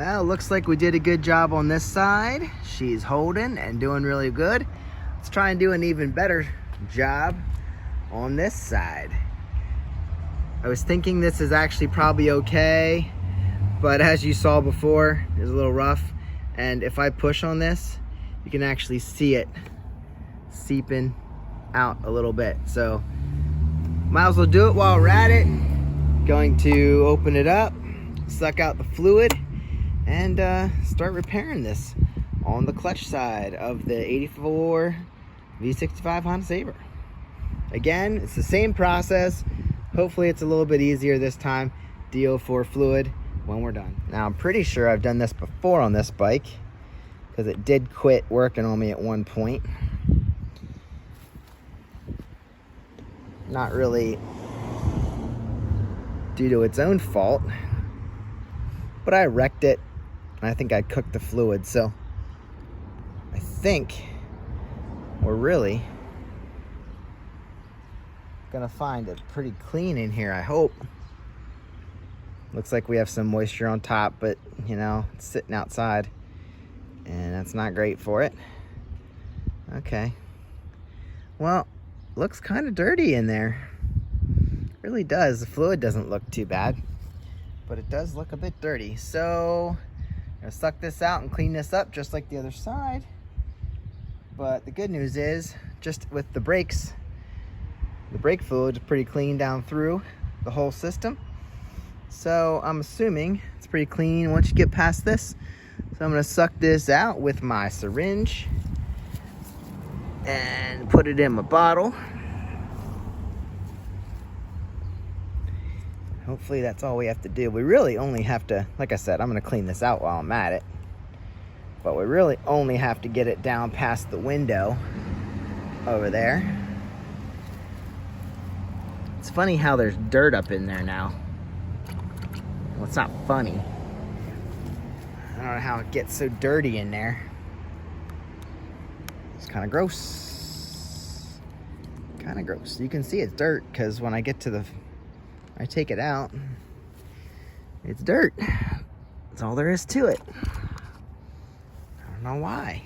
Well, looks like we did a good job on this side. She's holding and doing really good. Let's try and do an even better job on this side. I was thinking this is actually probably okay, but as you saw before, it's a little rough. And if I push on this, you can actually see it seeping out a little bit. So might as well do it while we're at it. Going to open it up, suck out the fluid, and start repairing this on the clutch side of the 84 V65 Honda Sabre. Again, it's the same process. Hopefully it's a little bit easier this time. DO4 fluid when we're done. Now I'm pretty sure I've done this before on this bike because it did quit working on me at one point. Not really due to its own fault, but I wrecked it and I think I cooked the fluid, so I think we're really gonna find it pretty clean in here, I hope. Looks like we have some moisture on top, but you know, it's sitting outside and that's not great for it. Okay, well, looks kind of dirty in there. Really does. The fluid doesn't look too bad, but it does look a bit dirty. So I'm gonna suck this out and clean this up just like the other side. But the good news is, just with the brakes, the brake fluid is pretty clean down through the whole system. So I'm assuming it's pretty clean once you get past this. So I'm gonna suck this out with my syringe and put it in my bottle. Hopefully that's all we have to do. We really only have to, like I said, I'm gonna clean this out while I'm at it. But we really only have to get it down past the window over there. It's funny how there's dirt up in there now. Well, it's not funny. I don't know how it gets so dirty in there. It's kind of gross. Kind of gross. You can see it's dirt because when I get to the, I take it out, it's dirt. That's all there is to it. I don't know why.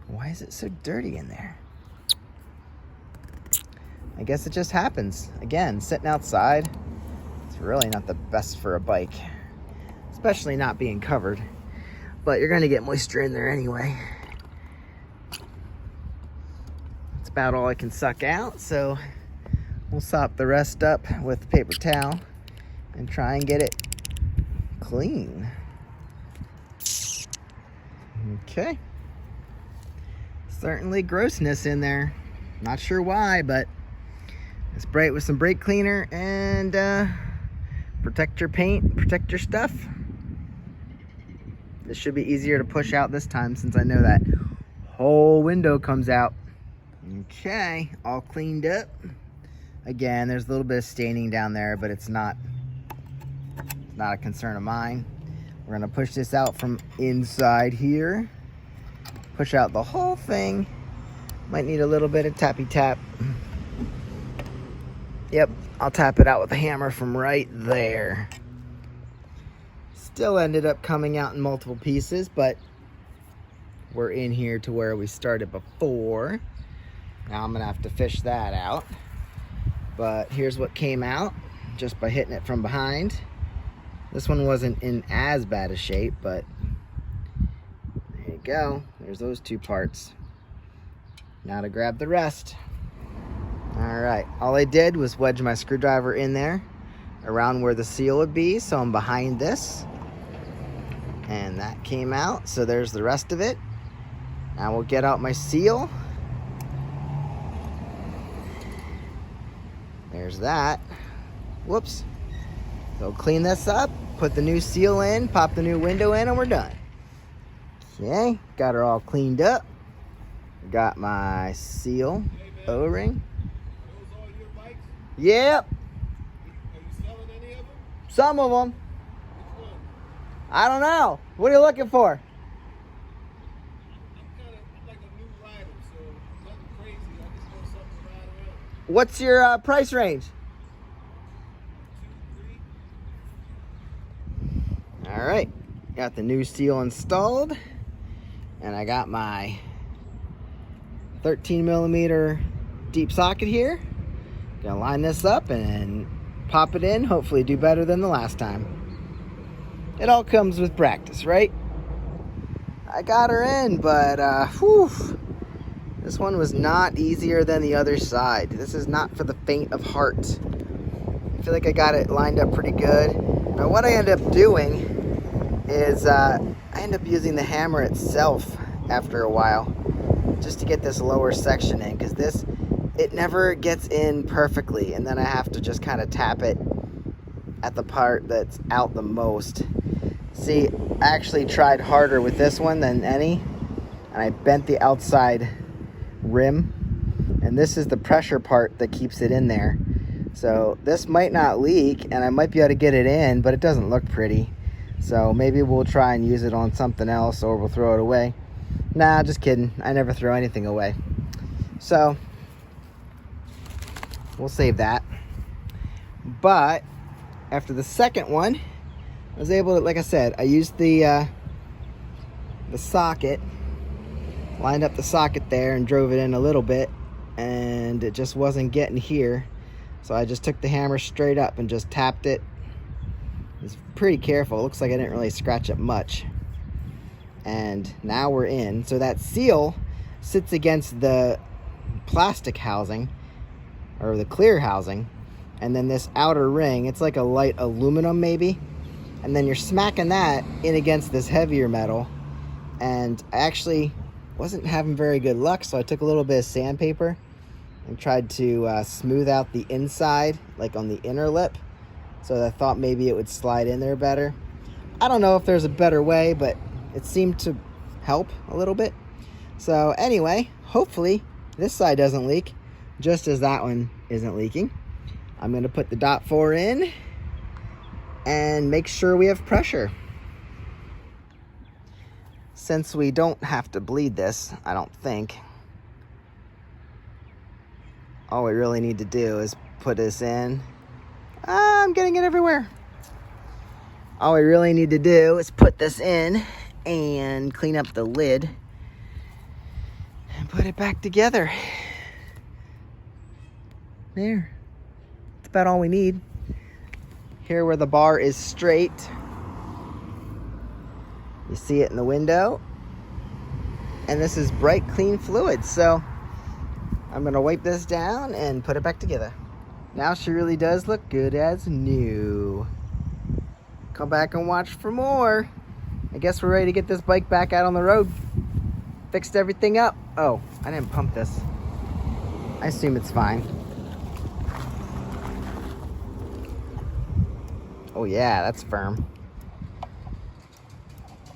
Why is it so dirty in there? I guess it just happens. Again, sitting outside, it's really not the best for a bike, especially not being covered. But you're gonna get moisture in there anyway. That's about all I can suck out, so we'll sop the rest up with the paper towel and try and get it clean. Okay. Certainly grossness in there. Not sure why, but spray it with some brake cleaner and protect your paint, protect your stuff. This should be easier to push out this time since I know that whole window comes out. Okay, all cleaned up. Again, there's a little bit of staining down there, but it's not a concern of mine. We're gonna push this out from inside here. Push out the whole thing. Might need a little bit of tappy tap. Yep, I'll tap it out with a hammer from right there. Still ended up coming out in multiple pieces, but we're in here to where we started before. Now I'm gonna have to fish that out. But here's what came out just by hitting it from behind. This one wasn't in as bad a shape, but there you go. There's those two parts. Now to grab the rest. All right, all I did was wedge my screwdriver in there around where the seal would be, so I'm behind this. And that came out, so there's the rest of it. Now we'll get out my seal. There's that. Whoops. So clean this up, put the new seal in, pop the new window in, and we're done. Okay, got her all cleaned up. Got my seal O-ring. Those all your bikes? Yep. Are you selling any of them? Some of them. Which one? I don't know. What are you looking for? I'm like a new rider, so nothing crazy. I just want something to ride around. What's your price range? 2, 3. All right. Got the new seal installed, and I got my 13mm deep socket here. Gonna line this up and pop it in, hopefully do better than the last time. It all comes with practice, right? I got her in, but whew, this one was not easier than the other side. This is not for the faint of heart. I feel like I got it lined up pretty good. Now what I end up doing is I end up using the hammer itself after a while, just to get this lower section in, because it never gets in perfectly, and then I have to just kind of tap it at the part that's out the most. See, I actually tried harder with this one than any, and I bent the outside rim, and this is the pressure part that keeps it in there. So this might not leak, and I might be able to get it in, but it doesn't look pretty. So maybe we'll try and use it on something else, or we'll throw it away. Nah, just kidding. I never throw anything away. So we'll save that. But after the second one, I was able to, like I said, I used the socket, lined up the socket there and drove it in a little bit, and it just wasn't getting here. So I just took the hammer straight up and just tapped it. I was pretty careful. It looks like I didn't really scratch it much. And now we're in. So that seal sits against the plastic housing, or the clear housing, and then this outer ring, it's like a light aluminum maybe, and then you're smacking that in against this heavier metal. And I actually wasn't having very good luck, so I took a little bit of sandpaper and tried to smooth out the inside, like on the inner lip, so I thought maybe it would slide in there better. I don't know if there's a better way, but it seemed to help a little bit. So anyway, hopefully this side doesn't leak, just as that one isn't leaking. I'm going to put the .4 in and make sure we have pressure. Since we don't have to bleed this, I don't think, all we really need to do is put this in. I'm getting it everywhere. All we really need to do is put this in and clean up the lid and put it back together. There. That's about all we need. Here where the bar is straight, you see it in the window, and this is bright clean fluid, so I'm gonna wipe this down and put it back together. Now she really does look good as new. Come back and watch for more. I guess we're ready to get this bike back out on the road. Fixed everything up. Oh, I didn't pump this. I assume it's fine. Oh yeah, that's firm.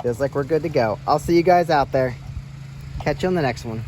Feels like we're good to go. I'll see you guys out there. Catch you on the next one.